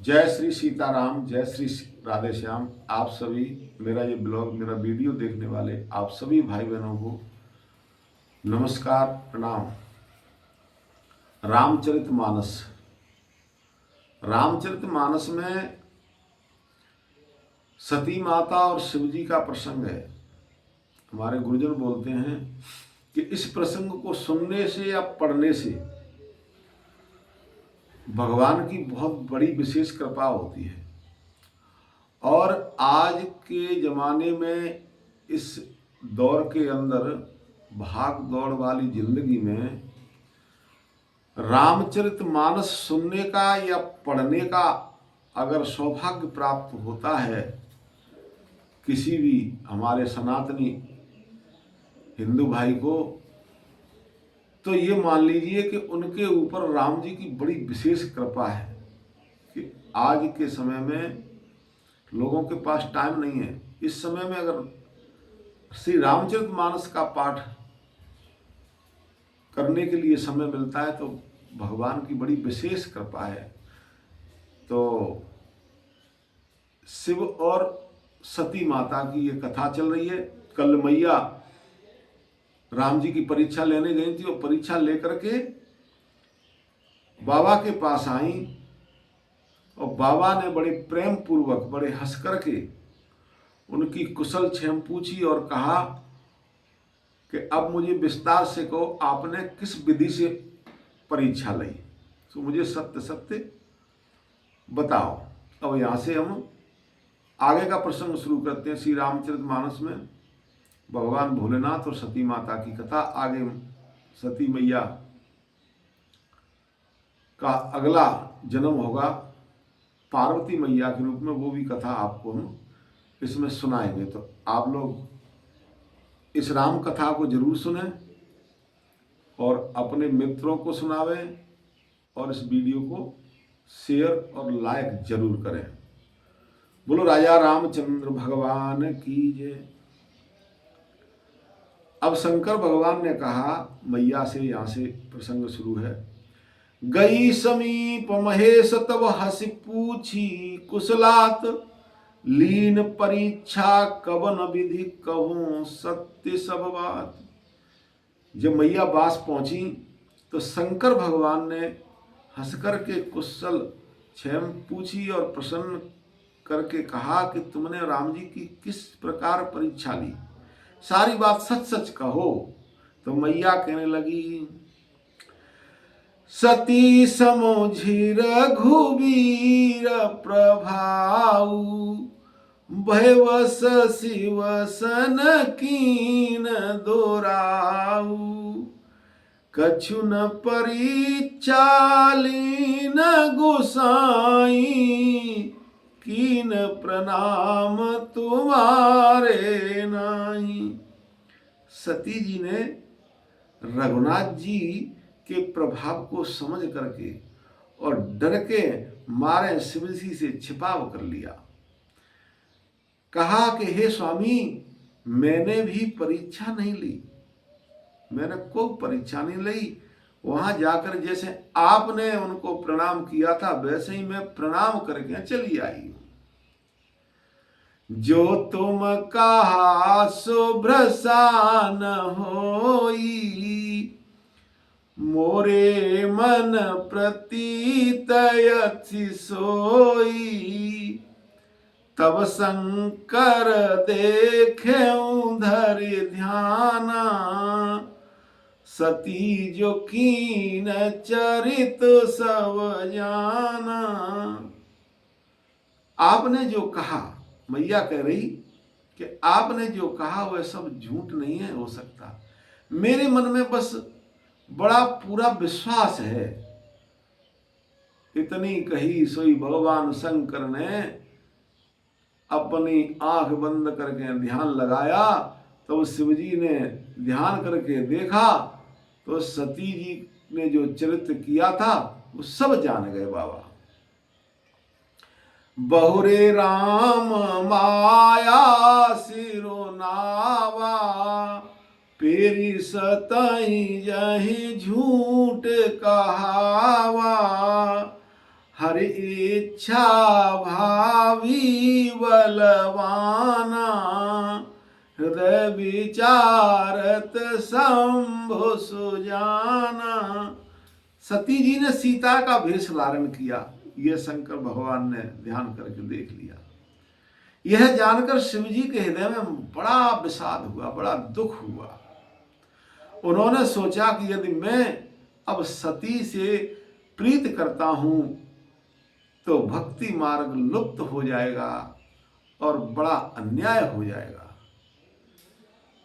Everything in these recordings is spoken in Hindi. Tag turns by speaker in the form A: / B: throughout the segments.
A: जय श्री सीताराम, जय श्री राधे श्याम। आप सभी मेरा ये ब्लॉग, मेरा वीडियो देखने वाले आप सभी भाई बहनों को नमस्कार, प्रणाम। रामचरितमानस। रामचरितमानस में सती माता और शिव जी का प्रसंग है। हमारे गुरुजन बोलते हैं कि इस प्रसंग को सुनने से या पढ़ने से भगवान की बहुत बड़ी विशेष कृपा होती है। और आज के ज़माने में इस दौर के अंदर भाग दौड़ वाली जिंदगी में रामचरितमानस सुनने का या पढ़ने का अगर सौभाग्य प्राप्त होता है किसी भी हमारे सनातनी हिंदू भाई को, तो ये मान लीजिए कि उनके ऊपर राम जी की बड़ी विशेष कृपा है कि आज के समय में लोगों के पास टाइम नहीं है। इस समय में अगर श्री रामचरितमानस का पाठ करने के लिए समय मिलता है तो भगवान की बड़ी विशेष कृपा है। तो शिव और सती माता की ये कथा चल रही है। कल मैया राम जी की परीक्षा लेने गई थी और परीक्षा लेकर के बाबा के पास आई और बाबा ने बड़े प्रेम पूर्वक, बड़े हंस करके उनकी कुशल क्षेम पूछी और कहा कि अब मुझे विस्तार से कहो, आपने किस विधि से परीक्षा ली, तो मुझे सत्य सत्य बताओ। अब यहाँ से हम आगे का प्रसंग शुरू करते हैं। श्री रामचरितमानस में भगवान भोलेनाथ और सती माता की कथा। आगे सती मैया का अगला जन्म होगा पार्वती मैया के रूप में, वो भी कथा आपको हम इसमें सुनाएंगे। तो आप लोग इस राम कथा को जरूर सुने और अपने मित्रों को सुनावें और इस वीडियो को शेयर और लाइक जरूर करें। बोलो राजा रामचंद्र भगवान की जय। अब शंकर भगवान ने कहा मैया से, यहाँ से प्रसंग शुरू है। गई समीप महेश तब हंसी पूछी कुशलात, लीन परीक्षा कवन विधि कहूं सत्य सब बात। जब मैया पास पहुंची तो शंकर भगवान ने हंस करके कुशल क्षेम पूछी और प्रसन्न करके कहा कि तुमने राम जी की किस प्रकार परीक्षा ली, सारी बात सच सच कहो। तो मैया कहने लगी, सती समझी रघुवीर प्रभाऊ, भयवश शिव सन कीन दोराऊ, कछु न परीक्षा लीन गोसाई, कीन प्रणाम तुम्हारे नाई। सती जी ने रघुनाथ जी के प्रभाव को समझ करके और डर के मारे शिव जी से छिपाव कर लिया। कहा कि हे स्वामी, मैंने भी परीक्षा नहीं ली, मैंने कोई परीक्षा नहीं ली। वहां जाकर जैसे आपने उनको प्रणाम किया था वैसे ही मैं प्रणाम करके चली आई। जो तुम कहा शुभ्रसान होई, मोरे मन प्रतीत यथि सोई, तब शंकर देखे धर ध्याना, सती जो कीन चरित सब जाना। आपने जो कहा, मैया कह रही कि आपने जो कहा वह सब झूठ नहीं है हो सकता। मेरे मन में बस बड़ा पूरा विश्वास है। इतनी कही सोई भगवान शंकर ने अपनी आंख बंद करके ध्यान लगाया। तो शिव जी ने ध्यान करके देखा तो सती जी ने जो चरित्र किया था वो सब जान गए बाबा। बहुरे राम माया सिरोनावा, पेरी सतई जही झूठ कहावा, हरि इच्छा भावी बलवाना, हृदय विचारत शंभु सुजाना। सती जी ने सीता का वेश धारण किया, यह शंकर भगवान ने ध्यान करके देख लिया। यह जानकर शिव जी के हृदय में बड़ा विषाद हुआ, बड़ा दुख हुआ। उन्होंने सोचा कि यदि मैं अब सती से प्रीत करता हूं तो भक्ति मार्ग लुप्त हो जाएगा और बड़ा अन्याय हो जाएगा।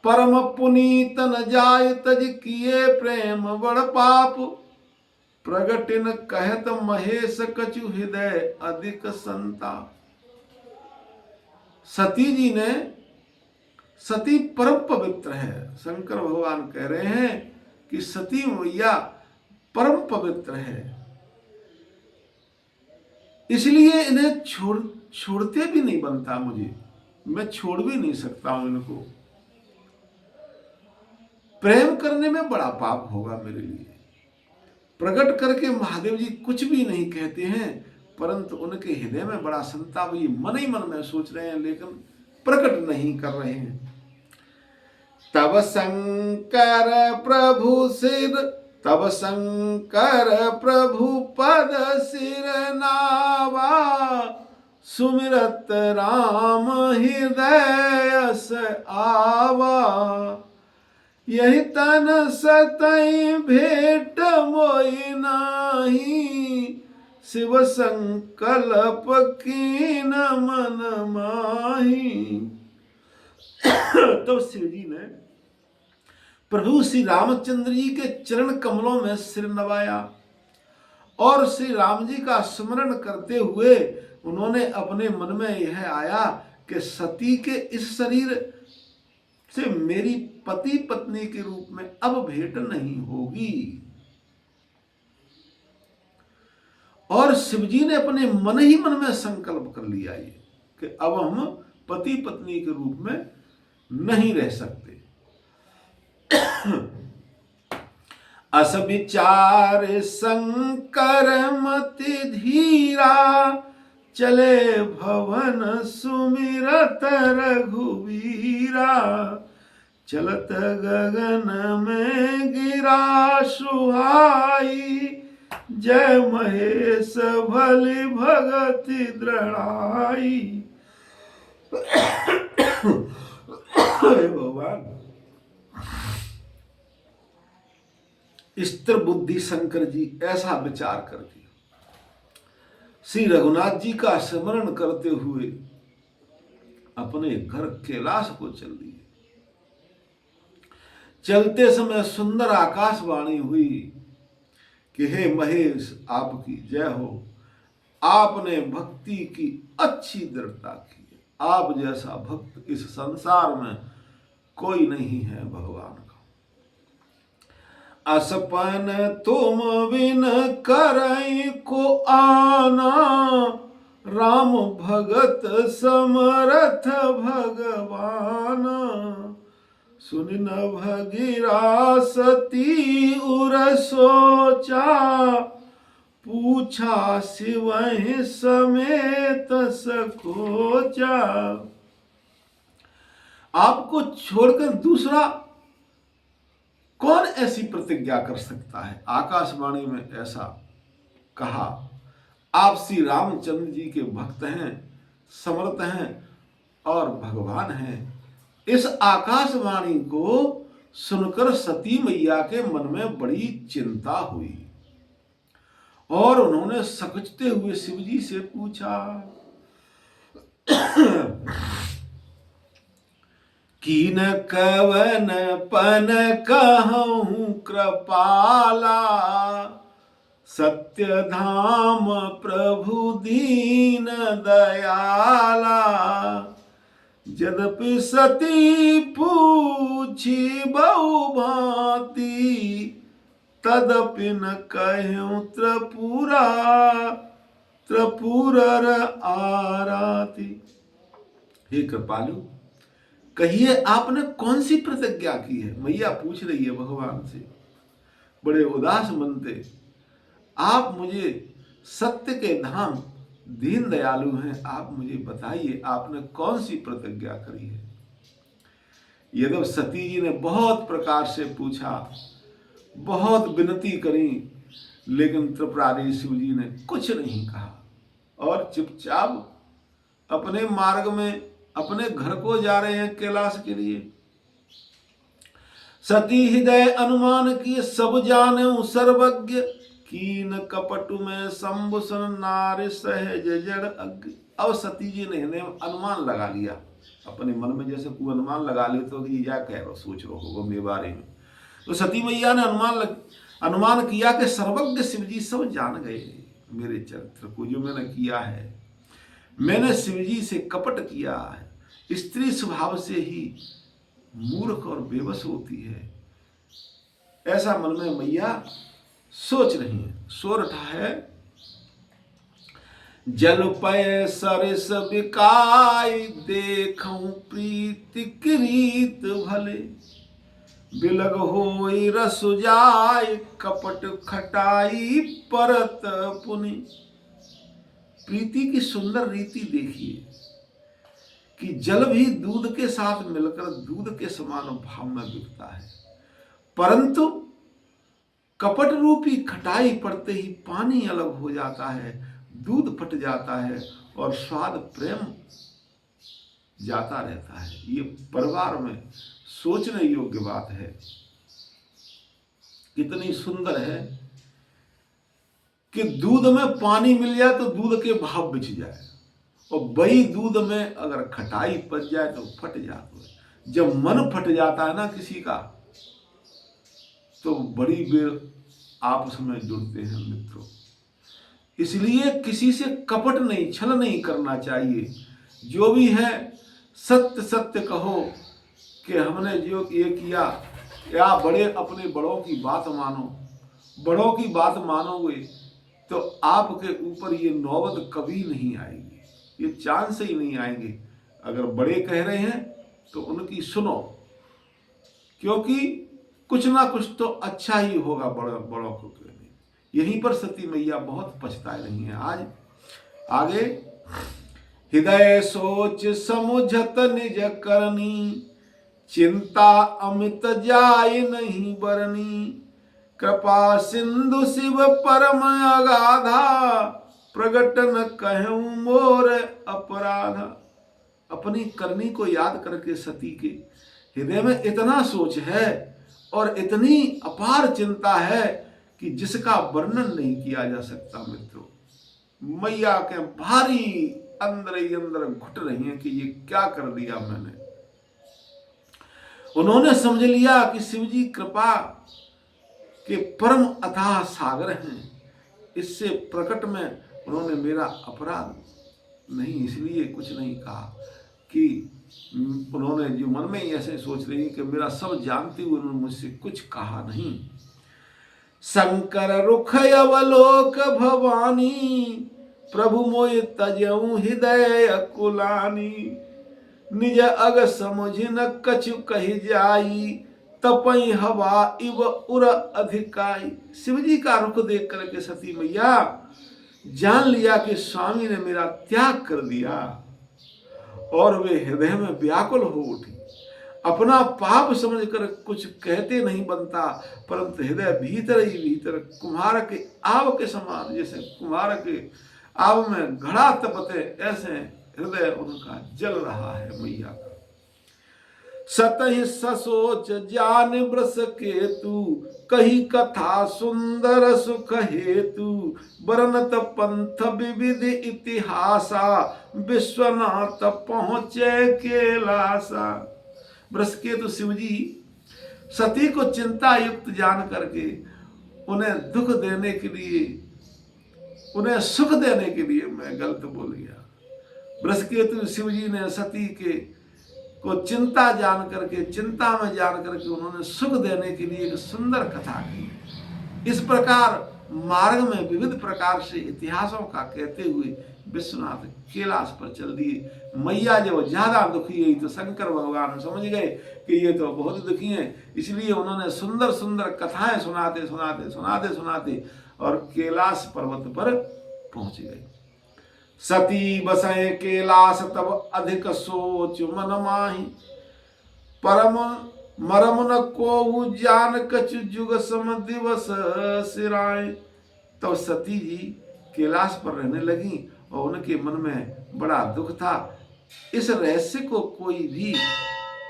A: परम पुनीत न जाय तज किए प्रेम बड़ पाप, प्रगटिन कहत महेश कछु हृदय अधिक संताप। सती जी ने, सती परम पवित्र है, शंकर भगवान कह रहे हैं कि सती मैया परम पवित्र है, इसलिए इन्हें छोड़ते भी नहीं बनता मुझे, मैं छोड़ भी नहीं सकता हूं इनको। प्रेम करने में बड़ा पाप होगा मेरे लिए। प्रकट करके महादेव जी कुछ भी नहीं कहते हैं, परंतु उनके हृदय में बड़ा संताप, ये मन ही मन में सोच रहे हैं लेकिन प्रकट नहीं कर रहे हैं। तब शंकर प्रभु सिर, तब शंकर प्रभु पद सिर नावा, सुमिरत राम हृदय से आवा। यही तन सतई भेंट मोई नाही, शिव संकल्प कीन मन माही। तो शिव जी ने प्रभु श्री रामचंद्र जी के चरण कमलों में सिर नवाया और श्री राम जी का स्मरण करते हुए उन्होंने अपने मन में यह आया कि सती के इस शरीर से मेरी पति पत्नी के रूप में अब भेंट नहीं होगी। और शिवजी ने अपने मन ही मन में संकल्प कर लिया ये कि अब हम पति पत्नी के रूप में नहीं रह सकते। अस विचार शंकर मति धीरा, चले भवन सुमिरत रघुवीरा। चलत गगन में गिरा सुहाई, जय महेश भली भगति दृढ़ाई। भगवान स्थिर बुद्धि शंकर जी ऐसा विचार करके श्री रघुनाथ जी का स्मरण करते हुए अपने घर कैलाश को चल दिए। चलते समय सुंदर आकाशवाणी हुई कि हे महेश आपकी जय हो, आपने भक्ति की अच्छी दृढ़ता की, आप जैसा भक्त इस संसार में कोई नहीं है भगवान का। असपन तुम बिन करई को आना, राम भगत समरथ भगवान। सुन न भगीरा सती उर सोचा, पूछा शिवहि समेत सकोचा। आपको छोड़कर दूसरा कौन ऐसी प्रतिज्ञा कर सकता है? आकाशवाणी में ऐसा कहा। आप श्री रामचंद्र जी के भक्त हैं, समर्थ हैं और भगवान हैं। इस आकाशवाणी को सुनकर सती मैया के मन में बड़ी चिंता हुई और उन्होंने सकचते हुए शिवजी से पूछा, कीन कवन पन कहूं कृपाला, सत्य धाम प्रभु दीन दयाला। यद्यपि सती पूछी बहु भांति, तदपि न कहूं त्रिपुरा त्रिपुरर आराती। हे कृपालु, कहिए आपने कौन सी प्रतिज्ञा की है? मैया पूछ रही है भगवान से बड़े उदास मन से। आप मुझे सत्य के धाम दीन दयालु हैं, आप मुझे बताइए आपने कौन सी प्रतिज्ञा करी है। यद्यप सती जी ने बहुत प्रकार से पूछा, बहुत विनती करी, लेकिन त्रिपुरारी शिव जी ने कुछ नहीं कहा और चुपचाप अपने मार्ग में अपने घर को जा रहे हैं कैलाश के लिए। सती हृदय अनुमान किए सब जाने सर्वज्ञ, कीन कपटु में शंभुसन नार सहज जड़ अज्ञ। अब सती जी ने अनुमान लगा लिया अपने मन में, जैसे कोई अनुमान लगा ले तो कि क्या कह रहा सोच रहा होगा मेरे बारे में। तो सती मैया ने अनुमान किया कि सर्वज्ञ शिव जी सब जान गए मेरे चरित्र को, जो मैंने किया है। मैंने शिव जी से कपट किया है। स्त्री स्वभाव से ही मूर्ख और बेबस होती है, ऐसा मन में मैया सोच रही है। सो रहा है। जल पय सरस बिकाई, देखूं प्रीति रीत भले, बिलग होई रस जाय, कपट खटाई परत पुनि। प्रीति की सुंदर रीति देखिए कि जल भी दूध के साथ मिलकर दूध के समान भाव में बिकता है, परंतु कपट रूपी खटाई पड़ते ही पानी अलग हो जाता है, दूध फट जाता है और स्वाद प्रेम जाता रहता है। ये परिवार में सोचने योग्य बात है। कितनी सुंदर है कि दूध में पानी मिल जाए तो दूध के भाव बिछ जाए, और वही दूध में अगर खटाई पच जाए तो फट जाता है। जब मन फट जाता है ना किसी का, तो बड़ी बेर आपस में जुड़ते हैं मित्रों। इसलिए किसी से कपट नहीं, छल नहीं करना चाहिए। जो भी है सत्य सत्य कहो कि हमने जो ये किया, या बड़े अपने बड़ों की बात मानो। बड़ों की बात मानोगे तो आपके ऊपर ये नौबत कभी नहीं आएगी, ये चांस ही नहीं आएंगे। अगर बड़े कह रहे हैं तो उनकी सुनो, क्योंकि कुछ ना कुछ तो अच्छा ही होगा बड़ों को कहने। यहीं पर सती मैया बहुत पछता रही हैं आज। आगे, हृदय सोच समुझत निज करनी, चिंता अमित जाय नहीं बरनी, कृपा सिंधु शिव परम अगाधा, प्रगट न कहूं मोर अपराधा। अपनी करनी को याद करके सती के हृदय में इतना सोच है और इतनी अपार चिंता है कि जिसका वर्णन नहीं किया जा सकता मित्रों। मैया के भारी अंदर ही अंदर घुट रही हैं कि ये क्या कर दिया मैंने। उन्होंने समझ लिया कि शिवजी कृपा के परम अथाह सागर हैं, इससे प्रकट में उन्होंने मेरा अपराध नहीं, इसलिए कुछ नहीं कहा। कि उन्होंने जो मन में ही ऐसे सोच रही कि मेरा सब जानते हुए उन्होंने मुझसे कुछ कहा नहीं। शंकर रुख अवलोक भवानी, प्रभु मोय तजऊ हृदय अकुलानी, निज अग समझ न कछु कही जाई, तपई हवा इव उर अधिकाई। शिवजी का रुख देख करके सती मैया जान लिया कि स्वामी ने मेरा त्याग कर दिया, और वे हृदय में व्याकुल हो उठी। अपना पाप समझकर कुछ कहते नहीं बनता, परंतु हृदय भीतर ही भीतर कुम्हार के आव के समान, जैसे कुम्हार के आव में घड़ा तपते, ऐसे हृदय उनका जल रहा है मैया का। सतहि ससोच जान ब्रस केतु, कही कथा सुंदर सुख हेतु, बरनत पंथ विविध इतिहासा, विश्वनाथ पहुंचे कैलासा। बृहस्पति शिवजी सती को चिंता युक्त जान करके उन्हें दुख देने के लिए, उन्हें सुख देने के लिए, मैं गलत बोल गया, बृहस्पति शिवजी ने सती के को चिंता जान करके, चिंता में जान करके उन्होंने सुख देने के लिए एक सुंदर कथा की। इस प्रकार मार्ग में विविध प्रकार से इतिहासों का कहते हुए विश्वनाथ कैलाश पर चल दिए। मैया जब ज्यादा दुखी हुई तो शंकर भगवान समझ गए कि ये तो बहुत दुखी हैं, इसलिए उन्होंने सुंदर सुंदर कथाएं सुनाते सुनाते सुनाते सुनाते और कैलाश पर्वत पर पहुंच गई। सती बसय कैलास तब अधिक सोच मन माही, परम मरम न को जान कछ जुग सम दिवस सिराए। तब सती जी कैलाश पर रहने लगी और उनके मन में बड़ा दुख था। इस रहस्य को कोई भी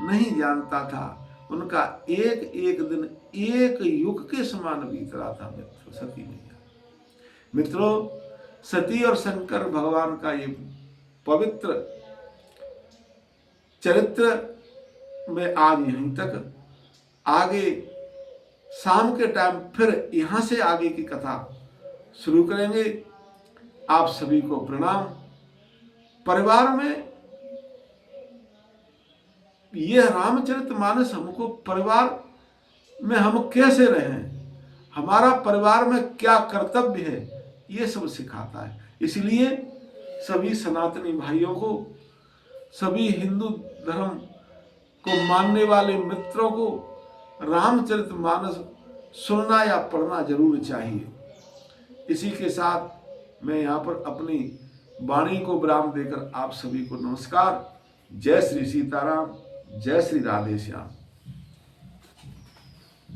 A: नहीं जानता था। उनका एक एक दिन एक युग के समान बीत रहा था मित्रों, सती मैया। मित्रों, सती और शंकर भगवान का ये पवित्र चरित्र में आज यहीं तक। आगे शाम के टाइम फिर यहां से आगे की कथा शुरू करेंगे। आप सभी को प्रणाम। परिवार में यह रामचरितमानस हमको परिवार में हम कैसे रहें, हमारा परिवार में क्या कर्तव्य है, ये सब सिखाता है। इसलिए सभी सनातनी भाइयों को, सभी हिंदू धर्म को मानने वाले मित्रों को रामचरितमानस सुनना या पढ़ना जरूर चाहिए। इसी के साथ मैं यहाँ पर अपनी वाणी को विराम देकर आप सभी को नमस्कार। जय श्री सीताराम, जय श्री राधे श्याम।